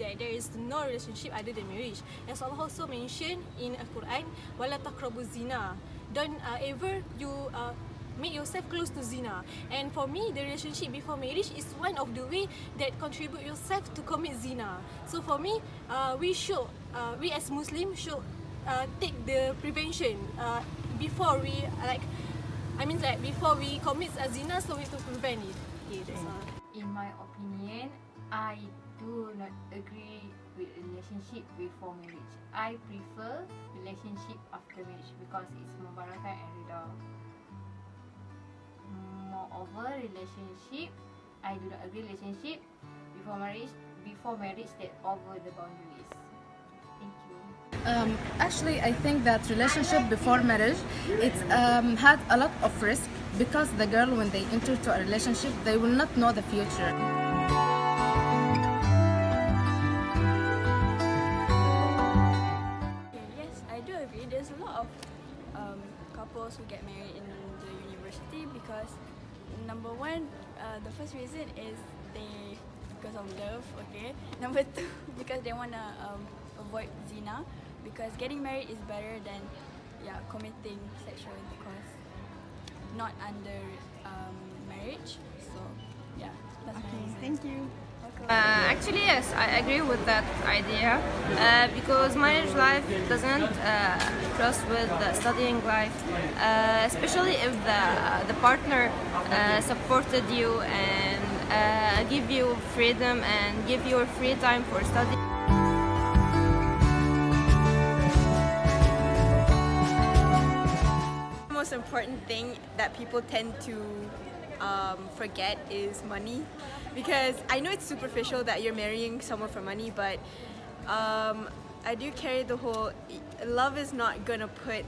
that there is no relationship other than marriage. As Allah also mentioned in Al-Quran, "Wala taqrabu zina." Don't ever you make yourself close to zina. And for me, the relationship before marriage is one of the way that contribute yourself to commit zina. So for me, we as Muslims should take the prevention before we before we commit a zina, so we to prevent it. Okay, that's all. In my opinion, I do not agree with relationship before marriage. I prefer relationship after marriage because it's mubarakah and rida. Moreover, relationship, I do not agree relationship before marriage that over the boundaries. Thank you. Actually, I think that relationship before marriage, it's had a lot of risk because the girl, when they enter to a relationship, they will not know the future. Yes, I do agree. There's a lot of couples who get married in the university because number one, the first reason is because of love. Okay. Number two, because they wanna avoid zina. Because getting married is better than committing sexual intercourse, not under marriage. So that's my reason. Thank you. Actually, yes, I agree with that idea because marriage life doesn't cross with the studying life, especially if the partner supported you and give you freedom and give you free time for study. The most important thing that people tend to forget is money, because I know it's superficial that you're marrying someone for money, but I do carry the whole love is not gonna put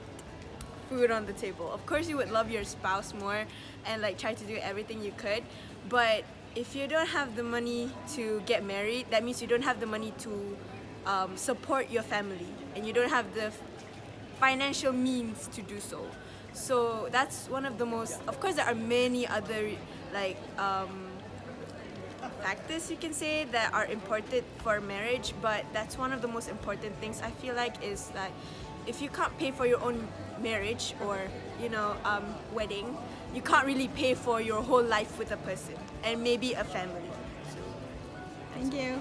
food on the table. Of course you would love your spouse more and like try to do everything you could, but if you don't have the money to get married, that means you don't have the money to support your family, and you don't have the financial means to do so. So that's one of the most, of course there are many other like factors you can say that are important for marriage, but that's one of the most important things I feel like is like if you can't pay for your own marriage or wedding, you can't really pay for your whole life with a person and maybe a family. So, Thank you.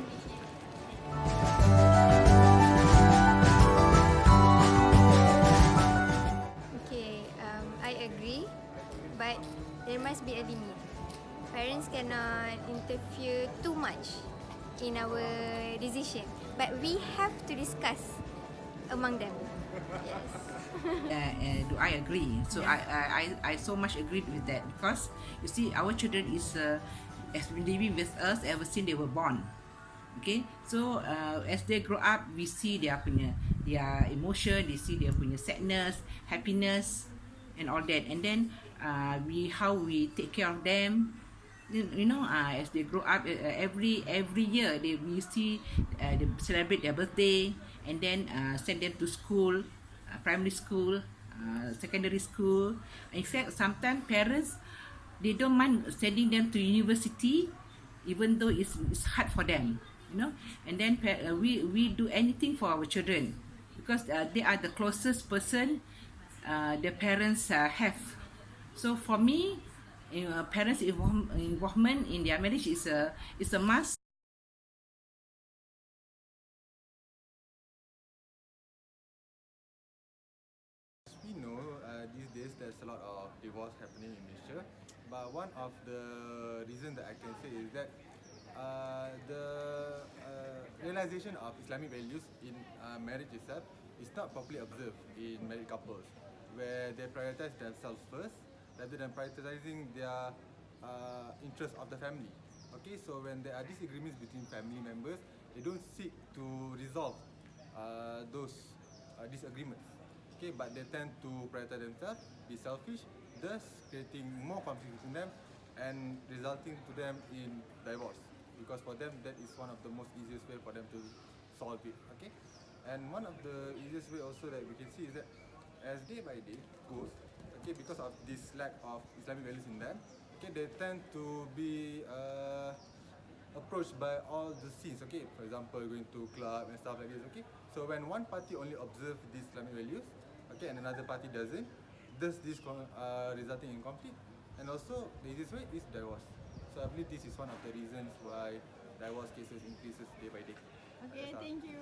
I agree, but there must be a limit. Parents cannot interfere too much in our decision, but we have to discuss among them. Yes. Do I agree? So I so much agree with that, because you see our children has been living with us ever since they were born. Okay, so as they grow up, we see their emotion, they see their sadness, happiness, and all that, and then how we take care of them. As they grow up, every year we see they celebrate their birthday, and then send them to school, primary school, secondary school. In fact, sometimes parents, they don't mind sending them to university, even though it's hard for them, and then we do anything for our children, because they are the closest person the parents have. So for me, parents' involvement in their marriage is a must. We know these days there's a lot of divorce happening in Malaysia, but one of the reasons that I can say is that the realization of Islamic values in marriage itself is not properly observed in married couples, where they prioritize themselves first rather than prioritizing their interest of the family. Okay, so when there are disagreements between family members, they don't seek to resolve those disagreements. Okay, but they tend to prioritize themselves, be selfish, thus creating more conflict between them and resulting to them in divorce. Because for them, that is one of the most easiest way for them to solve it. Okay, and one of the easiest way also that we can see is that as day by day goes, okay, because of this lack of Islamic values in them, okay, they tend to be approached by all the scenes, okay? For example, going to club and stuff like this, okay? So when one party only observe these Islamic values, okay, and another party doesn't, thus this resulting in conflict, and also the easiest way is divorce. So I believe this is one of the reasons why divorce cases increases day by day. Okay, thank you.